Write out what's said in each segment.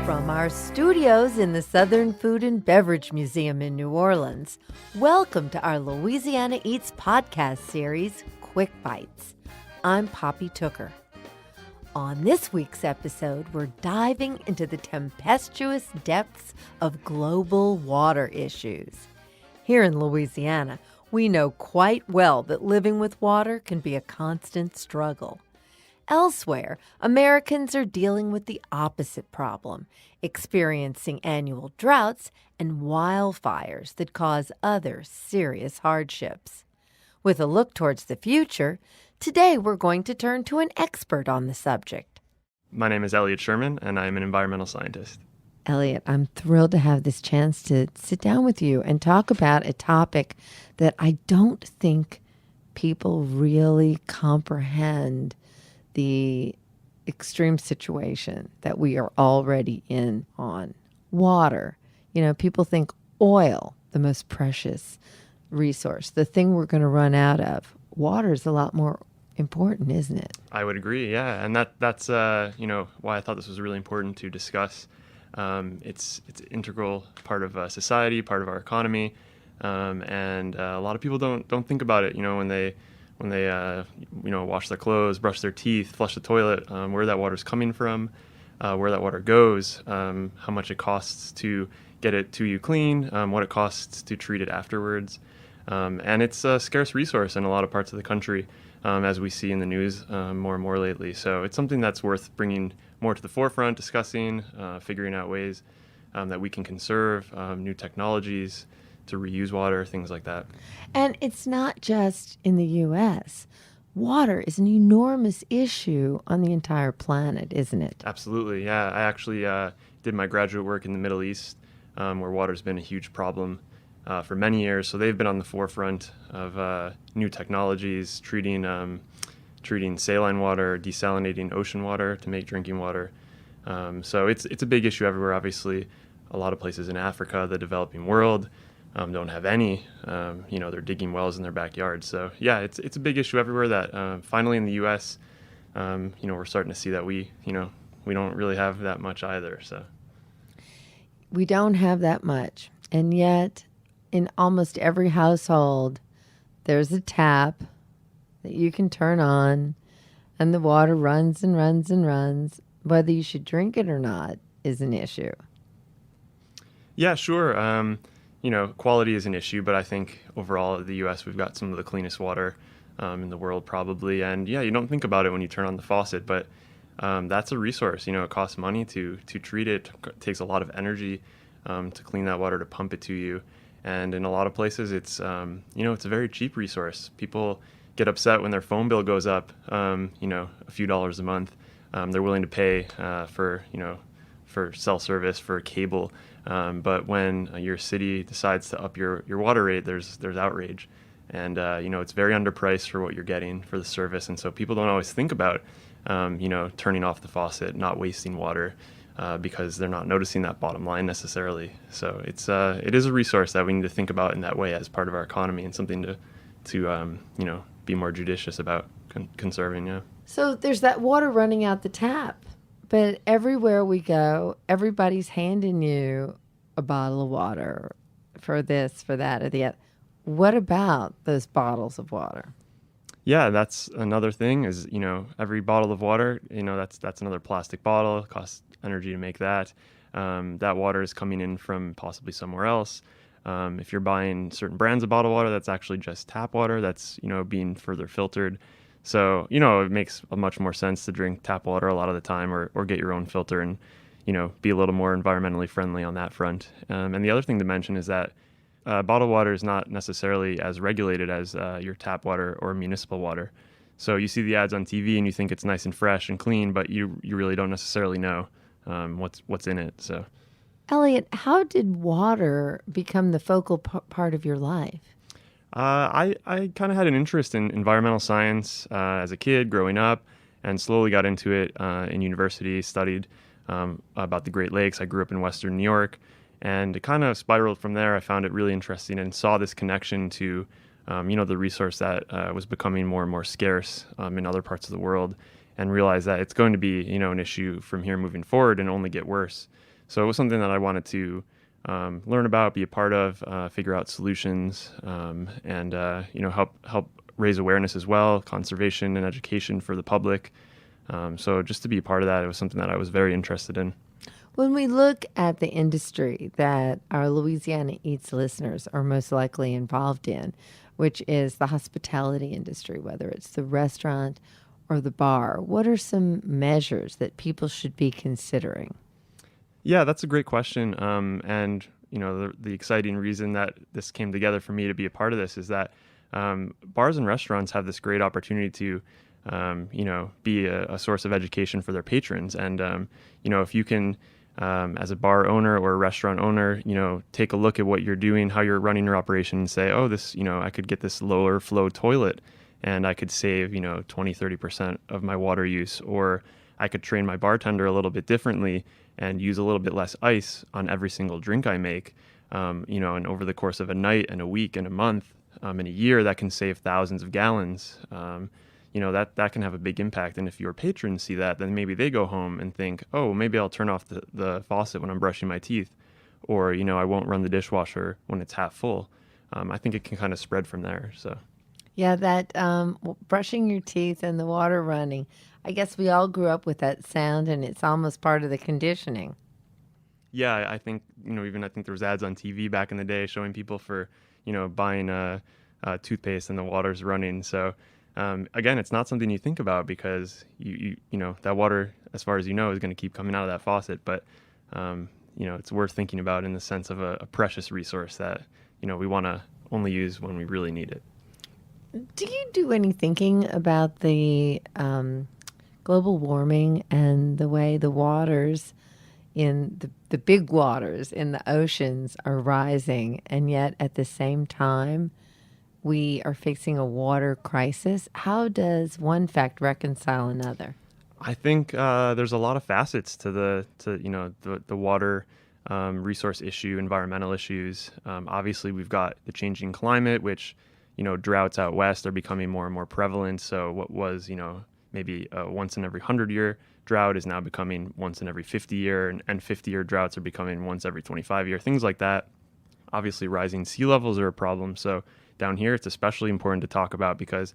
From our studios in the Southern Food and Beverage Museum in New Orleans, welcome to our Louisiana Eats podcast series, Quick Bites. I'm Poppy Tooker. On this week's episode, we're diving into the tempestuous depths of global water issues. Here in Louisiana, we know quite well that living with water can be a constant struggle. Elsewhere, Americans are dealing with the opposite problem, experiencing annual droughts and wildfires that cause other serious hardships. With a look towards the future, today we're going to turn to an expert on the subject. My name is Eliot Sherman, and I'm an environmental scientist. Eliot, I'm thrilled to have this chance to sit down with you and talk about a topic that I don't think people really comprehend the extreme situation that we are already in on water. You know, people think oil, the most precious resource, the thing we're going to run out of. Water is a lot more important, isn't it? I would agree, yeah. And that's why I thought this was really important to discuss. It's an integral part of society, part of our economy, and a lot of people don't think about it. You know, when they wash their clothes, brush their teeth, flush the toilet, where that water's coming from, where that water goes, how much it costs to get it to you clean, what it costs to treat it afterwards. And it's a scarce resource in a lot of parts of the country, as we see in the news more and more lately. So it's something that's worth bringing more to the forefront, discussing, figuring out ways that we can conserve, new technologies to reuse water, things like that. And it's not just in the U.S. Water is an enormous issue on the entire planet, isn't it? Absolutely, yeah. I actually did my graduate work in the Middle East, where water's been a huge problem for many years. So they've been on the forefront of new technologies, treating saline water, desalinating ocean water to make drinking water. So it's a big issue everywhere. Obviously, a lot of places in Africa, the developing world, don't have any. They're digging wells in their backyard. So yeah, it's a big issue everywhere. That finally in the U.S., we're starting to see that we don't really have that much either. So we don't have that much, and yet in almost every household, there's a tap that you can turn on, and the water runs and runs and runs. Whether you should drink it or not is an issue. Yeah, sure. Quality is an issue, but I think overall in the U.S. we've got some of the cleanest water in the world probably. And yeah, you don't think about it when you turn on the faucet, but that's a resource. It costs money to treat it. It takes a lot of energy to clean that water, to pump it to you. And in a lot of places, it's a very cheap resource. People get upset when their phone bill goes up, a few dollars a month. They're willing to pay for cell service, for cable. But when your city decides to up your water rate, there's outrage. And, it's very underpriced for what you're getting for the service. And so people don't always think about, turning off the faucet, not wasting water, because they're not noticing that bottom line necessarily. So it is a resource that we need to think about in that way as part of our economy, and something to be more judicious about conserving. Yeah. So there's that water running out the tap, but everywhere we go, everybody's handing you a bottle of water for this, for that, or the other. What about those bottles of water? Yeah, that's another thing is, every bottle of water, that's another plastic bottle. It costs energy to make that. That water is coming in from possibly somewhere else. If you're buying certain brands of bottled water, that's actually just tap water that's, being further filtered. So, it makes much more sense to drink tap water a lot of the time, or get your own filter and, be a little more environmentally friendly on that front. And the other thing to mention is that bottled water is not necessarily as regulated as your tap water or municipal water. So you see the ads on TV and you think it's nice and fresh and clean, but you really don't necessarily know what's in it. So, Eliot, how did water become the focal part of your life? I kind of had an interest in environmental science as a kid growing up, and slowly got into it in university, studied about the Great Lakes. I grew up in Western New York, and it kind of spiraled from there. I found it really interesting and saw this connection to, the resource that was becoming more and more scarce in other parts of the world, and realized that it's going to be, an issue from here moving forward and only get worse. So it was something that I wanted to learn about, be a part of, figure out solutions, and help raise awareness as well, conservation and education for the public. So just to be a part of that, it was something that I was very interested in. When we look at the industry that our Louisiana Eats listeners are most likely involved in, which is the hospitality industry, whether it's the restaurant or the bar, what are some measures that people should be considering? Yeah, that's a great question. And the exciting reason that this came together for me to be a part of this is that bars and restaurants have this great opportunity to, be a source of education for their patrons. And if you can, as a bar owner or a restaurant owner, take a look at what you're doing, how you're running your operation, and say, oh, this, I could get this lower flow toilet, and I could save, 20-30% of my water use, or I could train my bartender a little bit differently and use a little bit less ice on every single drink I make, and over the course of a night and a week and a month and a year, that can save thousands of gallons. That can have a big impact. And if your patrons see that, then maybe they go home and think, oh, maybe I'll turn off the faucet when I'm brushing my teeth, or, I won't run the dishwasher when it's half full. I think it can kind of spread from there. So. Yeah, that brushing your teeth and the water running. I guess we all grew up with that sound, and it's almost part of the conditioning. Yeah, I think, I think there was ads on TV back in the day showing people for, buying toothpaste and the water's running. So, again, it's not something you think about because, that water, as far as is going to keep coming out of that faucet. But, it's worth thinking about in the sense of a precious resource that, we want to only use when we really need it. Do you do any thinking about the global warming and the way the waters in the big waters in the oceans are rising, and yet at the same time we are facing a water crisis? How does one fact reconcile another? I think there's a lot of facets to the water resource issue, environmental issues. Obviously, we've got the changing climate, which droughts out west are becoming more and more prevalent. So what was, maybe a once in every 100-year drought is now becoming once in every 50-year, and 50-year droughts are becoming once every 25-year, things like that. Obviously, rising sea levels are a problem. So down here, it's especially important to talk about because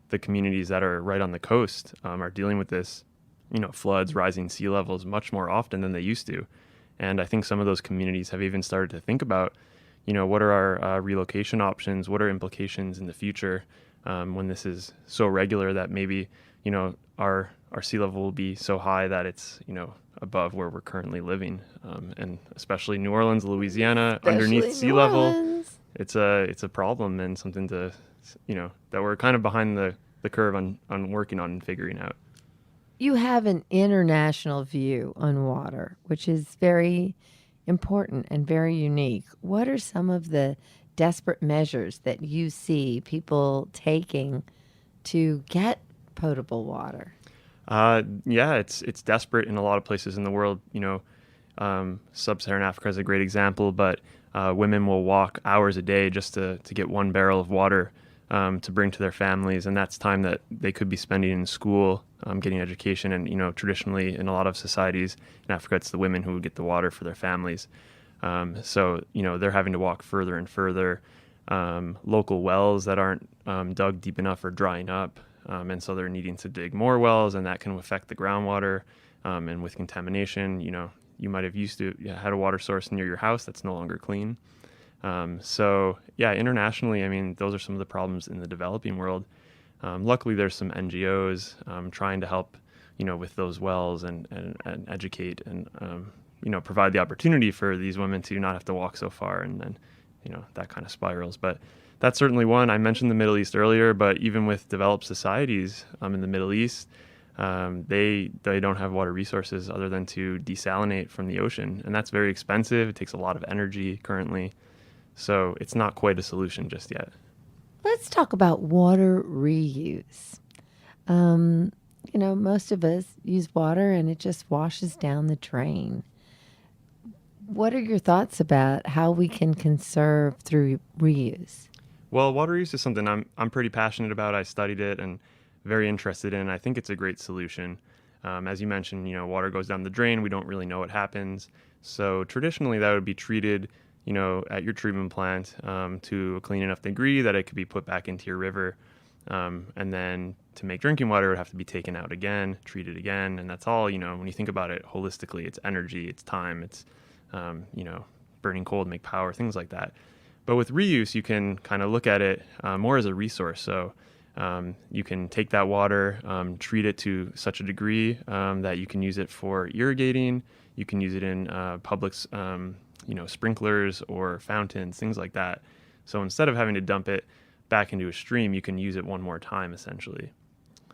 the communities that are right on the coast are dealing with this, floods, rising sea levels much more often than they used to. And I think some of those communities have even started to think about, what are our relocation options? What are implications in the future when this is so regular that maybe, our sea level will be so high that it's, above where we're currently living. And especially New Orleans, Louisiana, underneath sea level, it's a problem and something to, that we're kind of behind the curve on working on and figuring out. You have an international view on water, which is very important and very unique. What are some of the desperate measures that you see people taking to get potable water? Yeah, it's desperate in a lot of places in the world. Sub-Saharan Africa is a great example, but women will walk hours a day just to get one barrel of water to bring to their families, and that's time that they could be spending in school, getting education. And traditionally in a lot of societies in Africa, it's the women who would get the water for their families. So they're having to walk further and further. Local wells that aren't dug deep enough are drying up, and so they're needing to dig more wells, and that can affect the groundwater. And with contamination, you might have had a water source near your house that's no longer clean. So yeah, internationally, I mean, those are some of the problems in the developing world. Luckily, there's some NGOs trying to help, with those wells and educate and provide the opportunity for these women to not have to walk so far, and then that kind of spirals. But that's certainly one. I mentioned the Middle East earlier, but even with developed societies in the Middle East, they don't have water resources other than to desalinate from the ocean, and that's very expensive. It takes a lot of energy currently. So it's not quite a solution just yet. Let's talk about water reuse. Most of us use water and it just washes down the drain. What are your thoughts about how we can conserve through reuse? Well, water reuse is something I'm pretty passionate about. I studied it and very interested in. I think it's a great solution. As you mentioned, water goes down the drain. We don't really know what happens. So traditionally, that would be treated, at your treatment plant to a clean enough degree that it could be put back into your river. And then to make drinking water, it would have to be taken out again, treated again. And that's all, when you think about it holistically, it's energy, it's time, it's, burning coal to make power, things like that. But with reuse, you can kind of look at it more as a resource. So you can take that water, treat it to such a degree that you can use it for irrigating. You can use it in public, sprinklers or fountains, things like that. So instead of having to dump it back into a stream, you can use it one more time, essentially.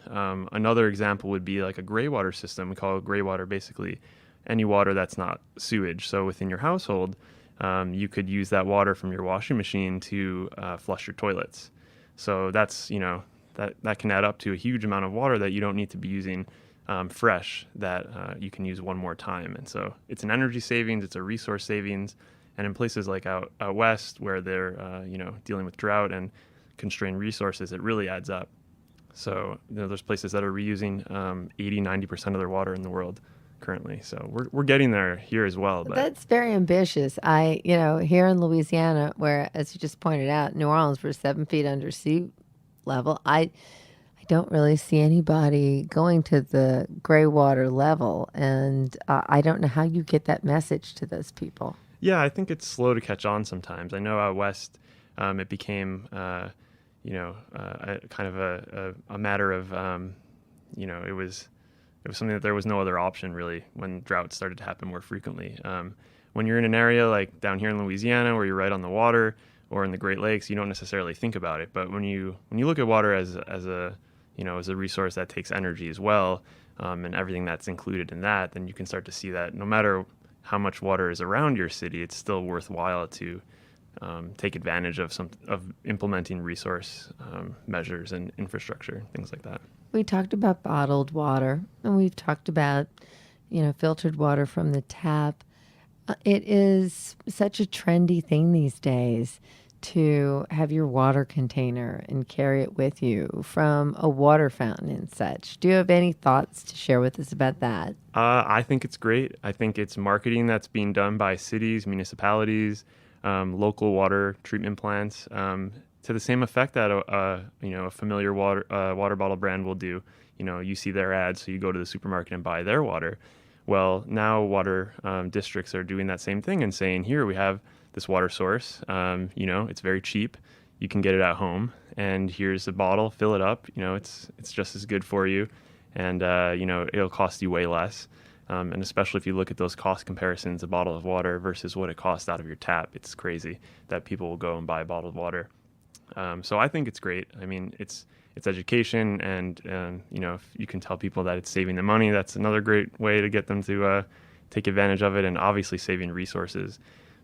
Another example would be like a gray water system. We call it gray water basically any water that's not sewage. So within your household, you could use that water from your washing machine to flush your toilets. So that's, that can add up to a huge amount of water that you don't need to be using fresh, that you can use one more time. And so it's an energy savings, it's a resource savings. And in places like out west where they're, dealing with drought and constrained resources, it really adds up. So, there's places that are reusing 80-90% of their water in the world currently. So we're getting there here as well. But that's very ambitious. Here in Louisiana, where, as you just pointed out, New Orleans, we're 7 feet under sea level. I don't really see anybody going to the gray water level. And I don't know how you get that message to those people. Yeah, I think it's slow to catch on sometimes. I know out west, it became, kind of a matter of, it was something that there was no other option really when droughts started to happen more frequently. When you're in an area like down here in Louisiana where you're right on the water, or in the Great Lakes, you don't necessarily think about it. But when you look at water as a resource that takes energy as well, and everything that's included in that, then you can start to see that no matter how much water is around your city, it's still worthwhile to take advantage of implementing resource measures and infrastructure, things like that. We talked about bottled water, and we've talked about, filtered water from the tap. It is such a trendy thing these days to have your water container and carry it with you from a water fountain and such. Do you have any thoughts to share with us about that? I think it's great. I think it's marketing that's being done by cities, municipalities, local water treatment plants, to the same effect that a familiar water bottle brand will do. You see their ads, so you go to the supermarket and buy their water. Well, now water districts are doing that same thing and saying, here we have this water source. It's very cheap. You can get it at home, and here's a bottle. Fill it up. It's just as good for you, and it'll cost you way less. And especially if you look at those cost comparisons, a bottle of water versus what it costs out of your tap, it's crazy that people will go and buy bottled water. So I think it's great. I mean, it's education, and if you can tell people that it's saving them money, that's another great way to get them to take advantage of it. And obviously saving resources,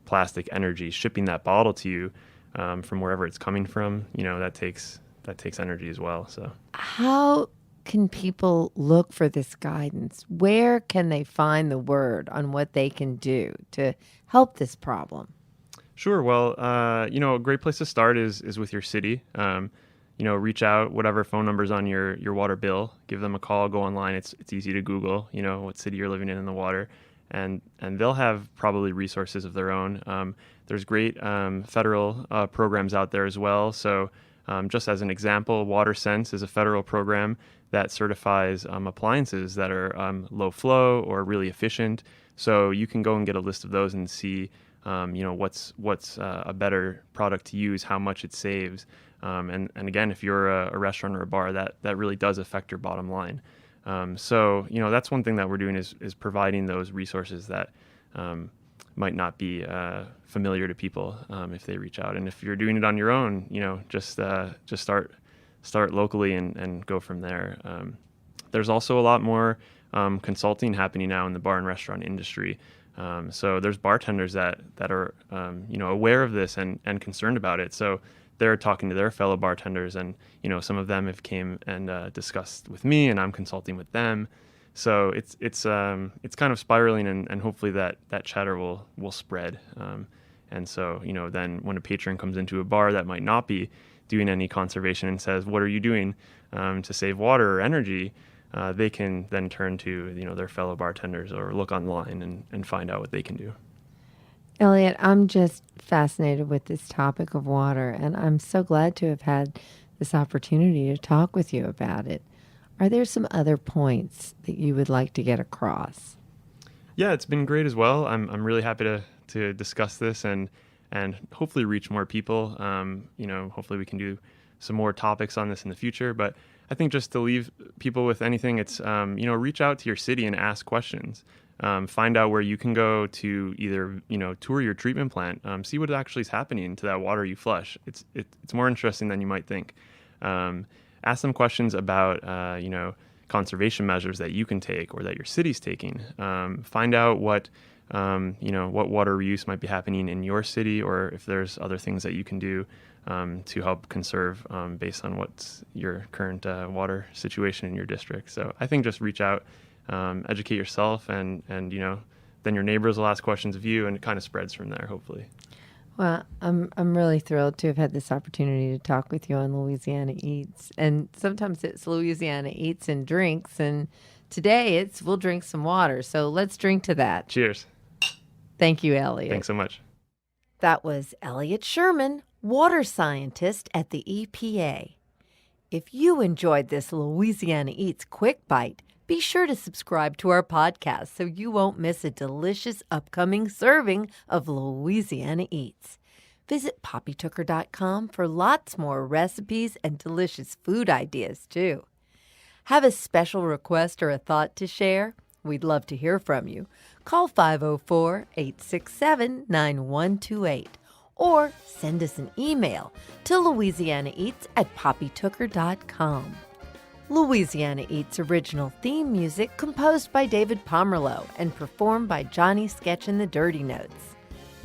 plastic, energy, shipping that bottle to you from wherever it's coming from, that takes energy as well. So how can people look for this guidance? Where can they find the word on what they can do to help this problem? Sure. Well, a great place to start is with your city. Reach out, whatever phone number's on your water bill, give them a call, go online. It's easy to Google, what city you're living in the water, and they'll have probably resources of their own. There's great federal programs out there as well. So just as an example, WaterSense is a federal program that certifies appliances that are low flow or really efficient. So you can go and get a list of those and see what's a better product to use, how much it saves. And again, if you're a restaurant or a bar, that really does affect your bottom line. So that's one thing that we're doing is providing those resources that might not be familiar to people if they reach out. And if you're doing it on your own, just start locally and go from there. There's also a lot more consulting happening now in the bar and restaurant industry. So there's bartenders that are aware of this and concerned about it. So they're talking to their fellow bartenders, and some of them have came and discussed with me, and I'm consulting with them. So it's kind of spiraling, and hopefully that chatter will spread. And so then when a patron comes into a bar that might not be doing any conservation and says, "What are you doing to save water or energy?" they can then turn to their fellow bartenders or look online and find out what they can do. Eliot, I'm just fascinated with this topic of water, and I'm so glad to have had this opportunity to talk with you about it. Are there some other points that you would like to get across? Yeah, it's been great as well. I'm really happy to discuss this and hopefully reach more people. Hopefully we can do some more topics on this in the future. But I think just to leave people with anything, it's reach out to your city and ask questions. Find out where you can go to either tour your treatment plant, see what actually is happening to that water you flush. It's more interesting than you might think. Ask them questions about conservation measures that you can take or that your city's taking. Find out what water reuse might be happening in your city, or if there's other things that you can do to help conserve based on what's your current water situation in your district. So I think just reach out, educate yourself, and then your neighbors will ask questions of you, and it kind of spreads from there, hopefully. Well, I'm really thrilled to have had this opportunity to talk with you on Louisiana Eats. And sometimes it's Louisiana Eats and Drinks, and today it's we'll drink some water. So let's drink to that. Cheers. Thank you, Eliot. Thanks so much. That was Eliot Sherman, water scientist at the EPA. If you enjoyed this Louisiana Eats Quick Bite, be sure to subscribe to our podcast so you won't miss a delicious upcoming serving of Louisiana Eats. Visit poppytooker.com for lots more recipes and delicious food ideas, too. Have a special request or a thought to share? We'd love to hear from you. Call 504-867-9128 or send us an email to louisianaeats@poppytooker.com. Louisiana Eats original theme music composed by David Pomerleau and performed by Johnny Sketch and the Dirty Notes.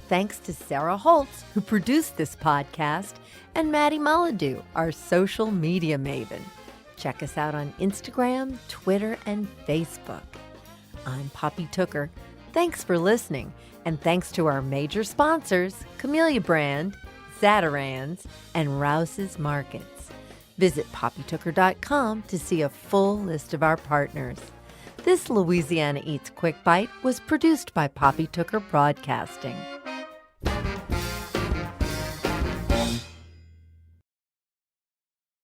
Thanks to Sarah Holtz, who produced this podcast, and Maddie Mullidew, our social media maven. Check us out on Instagram, Twitter, and Facebook. I'm Poppy Tooker. Thanks for listening, and thanks to our major sponsors, Camellia Brand, Zatarans, and Rouse's Markets. Visit poppytooker.com to see a full list of our partners. This Louisiana Eats Quick Bite was produced by Poppy Tooker Broadcasting.